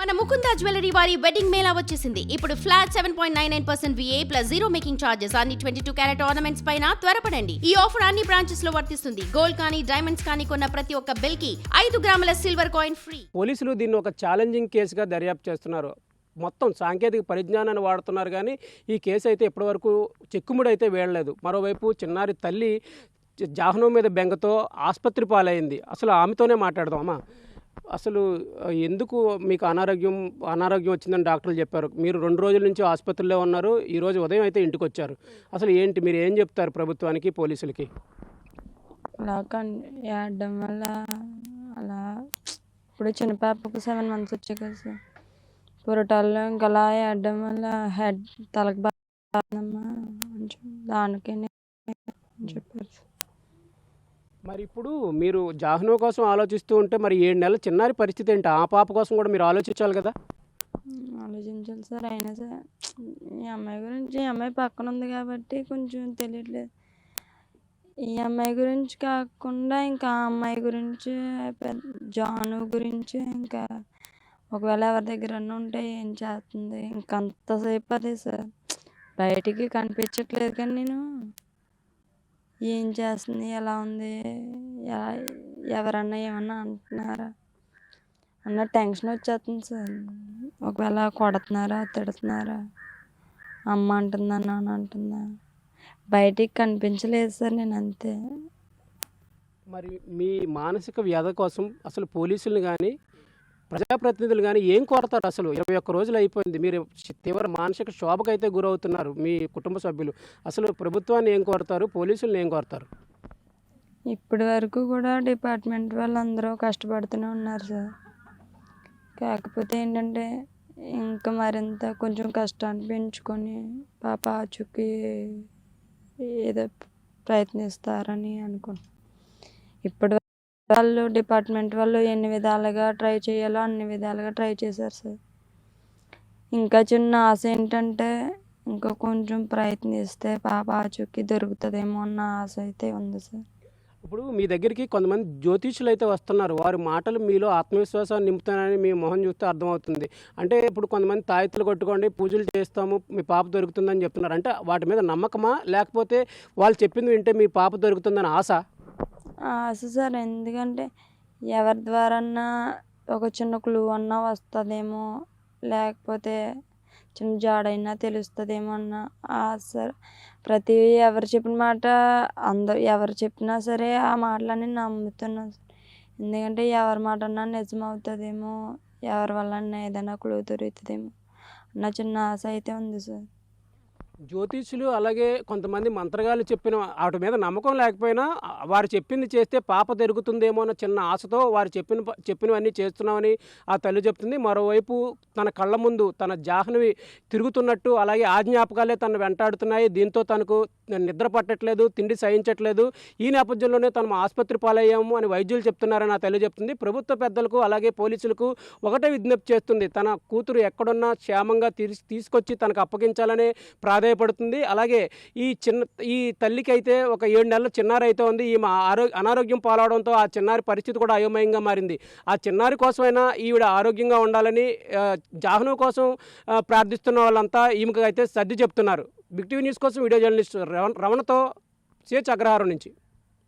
మన ముకుందా జ్యువెలరీ వారి వెడ్డింగ్ మేళా వచ్చేసింది. ఇప్పుడు flat 7.99% VA plus zero making charges అన్ని 22 క్యారెట్ ఆర్నమెంట్స్ పైన త్వరపడండి. ఈ ఆఫర్ అన్ని బ్రాంచెస్ లో వర్తిస్తుంది. గోల్డ్ కానీ డైమండ్స్ కానీ కొన్న ప్రతి ఒక్క బిల్ కి 5 గ్రాముల సిల్వర్ కాయిన్ ఫ్రీ. పోలీసులు దీన్ని ఒక ఛాలెంజింగ్ కేసుగా దర్యాప్తు చేస్తున్నారు. మొత్తం సాంకేతిక పరిజ్ఞానాన్ని వాడుతున్నారు, కానీ ఈ కేసు అయితే ఇప్పటివరకు చెక్కుముడి అయితే వేయలేదు. మరోవైపు చిన్నారి తల్లి జాహ్నవి మీద బెంగతో ఆసుపత్రి పాలైంది. అసలు ఆమెతోనే మాట్లాడదాం. అమ్మా, అసలు ఎందుకు మీకు అనారోగ్యం వచ్చిందని డాక్టర్లు చెప్పారు. మీరు 2 రోజుల నుంచి ఆసుపత్రిలో ఉన్నారు, ఈరోజు ఉదయం అయితే ఇంటికి వచ్చారు. అసలు ఏంటి, మీరు ఏం చెప్తారు ప్రభుత్వానికి, పోలీసులకి? ఆడడం వల్ల అలా ఇప్పుడు చిన్న పాపకు 7 months వచ్చాయి కదా సార్, పురటాల్లో ఇంకా అలా ఆడడం వల్ల హెడ్ తలకు బాగుందమ్మా కొంచెం దానికే చెప్పారు. మరి ఇప్పుడు మీరు జాహ్నవి కోసం ఆలోచిస్తూ ఉంటే మరి 7 నెలల చిన్నారి పరిస్థితి ఏంటి? ఆ పాప కోసం కూడా మీరు ఆలోచించాలి కదా. ఆలోచించాలి సార్. అయినా సార్ ఈ అమ్మాయి గురించి, ఈ అమ్మాయి పక్కన ఉంది కాబట్టి కొంచెం తెలియట్లేదు. ఈ అమ్మాయి గురించి కాకుండా ఇంకా ఆ అమ్మాయి గురించి, జాను గురించి, ఇంకా ఒకవేళ ఎవరి దగ్గర ఉంటే ఏం చేస్తుంది, ఇంకంతసేపు అదే సార్. బయటికి కనిపించట్లేదు కానీ నేను ఏం చేస్తుంది, ఎలా ఉంది, ఎవరన్నా ఏమన్నా అంటున్నారా అన్న టెన్షన్ వచ్చేస్తుంది సార్. ఒకవేళ కొడుతున్నారా, తిడుతున్నారా, అమ్మ అంటుందా, నాన్న అంటుందా, బయటికి కనిపించలేదు సార్. నేను అంతే. మరి మీ మానసిక వ్యధ కోసం అసలు పోలీసులు కానీ ప్రజాప్రతినిధులు కానీ ఏం కోరతారు? అసలు 21 రోజులు అయిపోయింది, మీరు తీవ్ర మానసిక శోభకైతే గురవుతున్నారు మీ కుటుంబ సభ్యులు. అసలు ప్రభుత్వాన్ని ఏం కోరతారు, పోలీసులను ఏం కోరతారు? ఇప్పటి వరకు కూడా డిపార్ట్మెంట్ వాళ్ళందరూ కష్టపడుతూనే ఉన్నారు సార్. కాకపోతే ఏంటంటే ఇంకా మరింత కొంచెం కష్టాన్ని పెంచుకొని పాప ఆచూకీ ఏదో ప్రయత్నిస్తారని అనుకున్నాను. ఇప్పటి వాళ్ళు డిపార్ట్మెంట్ వాళ్ళు ఎన్ని విధాలుగా ట్రై చేయాలో అన్ని విధాలుగా ట్రై చేశారు సార్. ఇంకా చిన్న ఆశ ఏంటంటే ఇంకా కొంచెం ప్రయత్నిస్తే పాప ఆచూకీ దొరుకుతుందేమో అన్న ఆశ అయితే ఉంది సార్. ఇప్పుడు మీ దగ్గరికి కొంతమంది జ్యోతిష్యులు అయితే వస్తున్నారు. వారి మాటలు మీలో ఆత్మవిశ్వాసాన్ని నింపుతానని మీ మొహం చూస్తే అర్థమవుతుంది. అంటే ఇప్పుడు కొంతమంది తాయెత్తులు కొట్టుకోండి, పూజలు చేస్తాము, మీ పాప దొరుకుతుందని చెప్తున్నారు. అంటే వాటి మీద నమ్మకమా, లేకపోతే వాళ్ళు చెప్పింది వింటే మీ పాప దొరుకుతుందని ఆశ? ఆశ సార్. ఎందుకంటే ఎవరి ద్వారాన్నా ఒక చిన్న క్లూ అన్నా వస్తుందేమో, లేకపోతే చిన్న జాడైనా తెలుస్తుందేమో అన్న ఆశ సార్. ప్రతి ఎవరు చెప్పిన మాట ఎవరు చెప్పినా సరే ఆ మాటలన్నీ నమ్ముతున్నాను సార్. ఎందుకంటే ఎవరి మాట అన్నా నిజమవుతుందేమో, ఎవరి వల్ల ఏదైనా క్లూ దొరుకుతుందేమో అన్న చిన్న ఆశ అయితే ఉంది సార్. జ్యోతిష్యులు అలాగే కొంతమంది మంత్రగాళ్ళు చెప్పిన వాటి మీద నమ్మకం లేకపోయినా వారు చెప్పింది చేస్తే పాప దొరుకుతుందేమో అన్న చిన్న ఆశతో వారు చెప్పినవన్నీ చేస్తున్నామని ఆ తల్లి చెప్తుంది. మరోవైపు తన కళ్ళ ముందు తన జాహ్నవి తిరుగుతున్నట్టు, అలాగే ఆ జ్ఞాపకాలే తను వెంటాడుతున్నాయి. దీంతో తనకు నిద్ర పట్టట్లేదు, తిండి సహించట్లేదు. ఈ నేపథ్యంలోనే తను ఆసుపత్రి పాలయ్యాము అని వైద్యులు చెప్తున్నారని ఆ తల్లి చెప్తుంది. ప్రభుత్వ పెద్దలకు అలాగే పోలీసులకు ఒకటే విజ్ఞప్తి చేస్తుంది, తన కూతురు ఎక్కడున్నా క్షేమంగా తీసుకొచ్చి తనకు అప్పగించాలనే ప్రాధాయపడుతుంది. అలాగే ఈ తల్లికి అయితే ఒక 7 నెలల చిన్నారి అయితే ఉంది. ఈమె అనారోగ్యం పాలవడంతో ఆ చిన్నారి పరిస్థితి కూడా అయోమయంగా మారింది. ఆ చిన్నారి కోసమైనా ఈవిడ ఆరోగ్యంగా ఉండాలని జాహ్నవి కోసం ప్రార్థిస్తున్న వాళ్ళంతా ఈమెకు అయితే సర్ది చెప్తున్నారు. బిగ్ టీవీ న్యూస్ కోసం వీడియో జర్నలిస్ట్ రమణతో CH అగ్రహారం నుంచి.